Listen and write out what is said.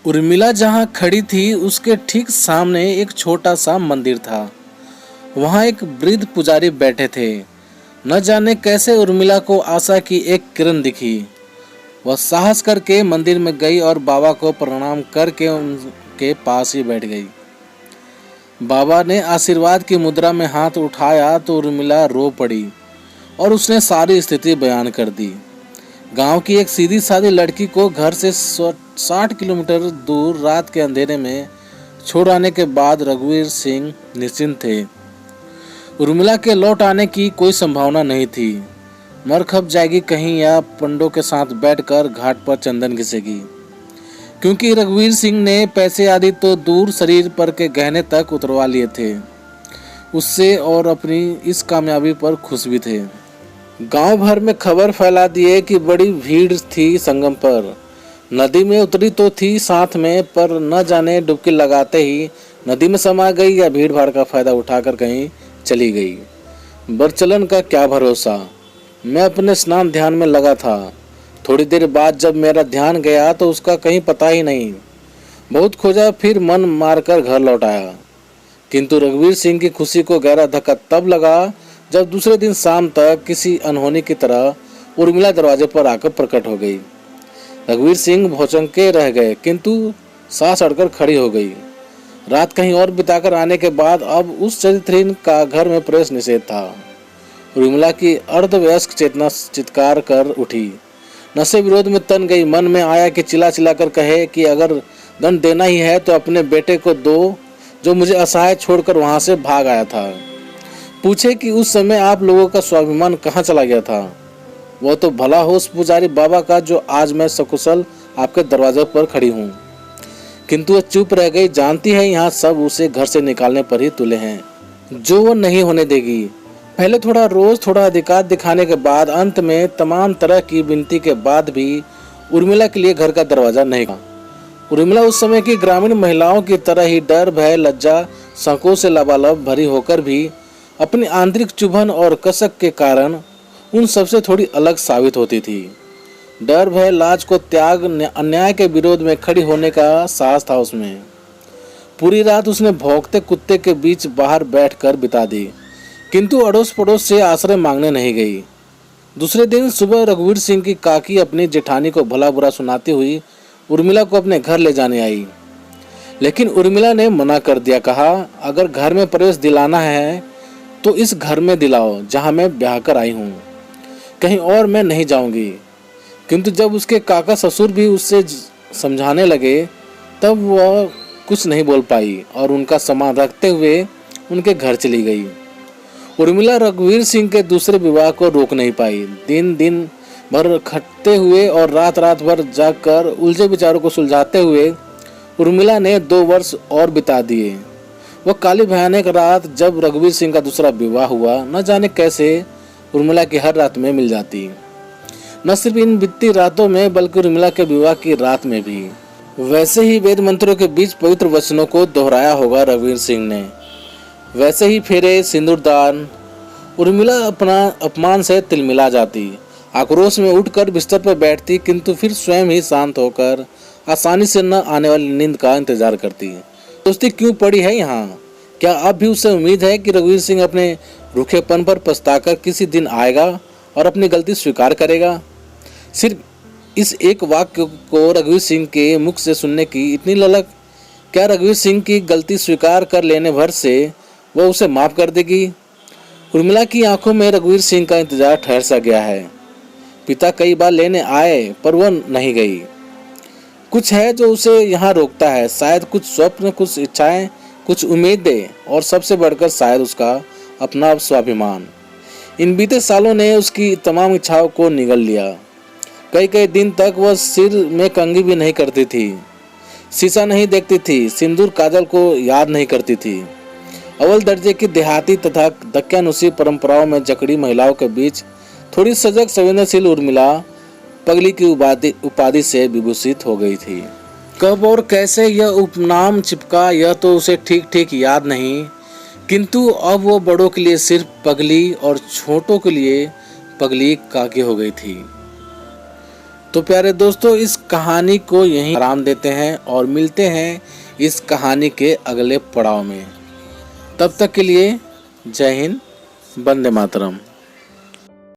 उर्मिला जहाँ खड़ी थी उसके ठीक सामने एक छोटा सा मंदिर था। वहाँ एक वृद्ध पुजारी बैठे थे। न जाने कैसे उर्मिला को आशा की एक किरण दिखी। वह साहस करके मंदिर में गई और बाबा को प्रणाम करके उनके पास ही बैठ गई। बाबा ने आशीर्वाद की मुद्रा में हाथ उठाया तो उर्मिला रो पड़ी और उसने सारी स्थिति बयान कर दी। गांव की एक सीधी सादी लड़की को घर से 60 किलोमीटर दूर रात के अंधेरे में छोड़ आने के बाद रघुवीर सिंह निश्चिंत थे। उर्मिला के लौट आने की कोई संभावना नहीं थी। मर खप जाएगी कहीं या पंडों के साथ बैठकर घाट पर चंदन घिसेगी, क्योंकि रघुवीर सिंह ने पैसे आदि तो दूर शरीर पर के गहने तक उतरवा लिए थे उससे, और अपनी इस कामयाबी पर खुश भी थे। गांव भर में खबर फैला दिए कि बड़ी भीड़ थी संगम पर। नदी में उतरी तो थी साथ में, पर न जाने डुबकी लगाते ही नदी में समा गई या भीड़ भाड़ का फायदा उठाकर कहीं चली गई। बरचलन का क्या भरोसा। मैं अपने स्नान ध्यान में लगा था। थोड़ी देर बाद जब मेरा ध्यान गया तो उसका कहीं पता ही नहीं। बहुत खोजा, फिर मन मारकर घर लौट आया। किंतु रघुवीर सिंह की खुशी को गहरा धक्का तब लगा जब दूसरे दिन शाम तक किसी अनहोनी की तरह उर्मिला दरवाजे पर आकर प्रकट हो गई। रघुवीर सिंह भौचक्के रह गए, किंतु सांस अड़कर खड़ी हो गई। रात कहीं और बिताकर आने के बाद अब उस चरित्रहीन का घर में प्रवेश निषेध था। उर्मिला की अर्धवयस्क चेतना चित्कार कर उठी। नशे विरोध में तन गई। मन में आया कि चिल्ला चिल्ला कर कहे कि अगर दंड देना ही है तो अपने बेटे को दो, जो मुझे असहाय छोड़कर वहां से भाग आया था। पूछे कि उस समय आप लोगों का स्वाभिमान कहाँ चला गया था। वो तो भला हो उस पुजारी बाबा का, जो आज मैं सकुशल आपके दरवाजे पर खड़ी हूँ। किंतु वह चुप रह गई। जानती है यहाँ सब उसे घर से निकालने पर ही तुले हैं, जो वो नहीं होने देगी। पहले थोड़ा रोज थोड़ा अधिकार दिखाने के बाद अंत में तमाम तरह की विनती के बाद भी उर्मिला के लिए घर का दरवाजा नहीं खुला। उर्मिला उस समय की ग्रामीण महिलाओं की तरह ही डर, भय, लज्जा, संकोच से लबालब भरी होकर भी अपनी आंतरिक चुभन और कसक के कारण उन सबसे थोड़ी अलग साबित होती थी। डर, भय, लाज को त्याग अन्याय के विरोध में खड़ी होने का साहस था उसमें। पूरी रात उसने भौंकते कुत्ते के बीच बाहर बैठकर बिता दी, किंतु अड़ोस पड़ोस से आश्रय मांगने नहीं गई। दूसरे दिन सुबह रघुवीर सिंह की काकी अपनी जेठानी को भला बुरा सुनाती हुई उर्मिला को अपने घर ले जाने आई, लेकिन उर्मिला ने मना कर दिया। कहा, अगर घर में प्रवेश दिलाना है तो इस घर में दिलाओ जहां मैं ब्याह कर आई हूँ, कहीं और मैं नहीं जाऊंगी। किंतु जब उसके काका ससुर भी उससे समझाने लगे तब वह कुछ नहीं बोल पाई और उनका सामान रखते हुए उनके घर चली गई। उर्मिला रघुवीर सिंह के दूसरे विवाह को रोक नहीं पाई। दिन दिन भर खटते हुए और रात रात भर जागकर उलझे विचारों को सुलझाते हुए उर्मिला ने 2 वर्ष और बिता दिए। वह काली भयानक रात जब रघुवीर सिंह का दूसरा विवाह हुआ, न जाने कैसे उर्मिला की हर रात में मिल जाती। न सिर्फ इन बीतती रातों में बल्कि उर्मिला के विवाह की रात में भी। वैसे ही वेद मंत्रों के बीच पवित्र वचनों को दोहराया होगा रघुवीर सिंह ने। वैसे ही फेरे, सिंदूरदान। उर्मिला अपना अपमान से तिलमिला जाती। आक्रोश में उठकर बिस्तर पर बैठती, किंतु फिर स्वयं ही शांत होकर आसानी से न आने वाली नींद का इंतजार करती। सोचती क्यों पड़ी है यहाँ। क्या अब भी उससे उम्मीद है कि रघुवीर सिंह अपने रूखेपन पर पछताकर किसी दिन आएगा और अपनी गलती स्वीकार करेगा। सिर्फ इस एक वाक्य को रघुवीर सिंह के मुख से सुनने की इतनी ललक। क्या रघुवीर सिंह की गलती स्वीकार कर लेने भर से वह उसे माफ कर देगी। उर्मिला की आंखों में रघुवीर सिंह का इंतजार ठहर सा गया है। पिता कई बार लेने आए पर वह नहीं गई। कुछ है जो उसे यहाँ रोकता है। शायद कुछ स्वप्न, कुछ इच्छाएं, कुछ उम्मीदें, और सबसे बढ़कर शायद उसका अपना स्वाभिमान। इन बीते सालों ने उसकी तमाम इच्छाओं को निगल लिया। कई कई दिन तक वह सिर में कंघी भी नहीं करती थी, शीशा नहीं देखती थी, सिंदूर काजल को याद नहीं करती थी। अव्वल दर्जे की देहाती तथा दक्यानुसी परंपराओं में जकड़ी महिलाओं के बीच थोड़ी सजग संवेदनशील उर्मिला पगली की उपाधि से विभूषित हो गई थी। कब और कैसे यह उपनाम चिपका यह तो उसे ठीक ठीक याद नहीं, किंतु अब वो बड़ों के लिए सिर्फ पगली और छोटों के लिए पगली काकी हो गई थी। तो प्यारे दोस्तों, इस कहानी को यहीं आराम देते हैं और मिलते हैं इस कहानी के अगले पड़ाव में। तब तक के लिए जय हिंद, वंदे मातरम।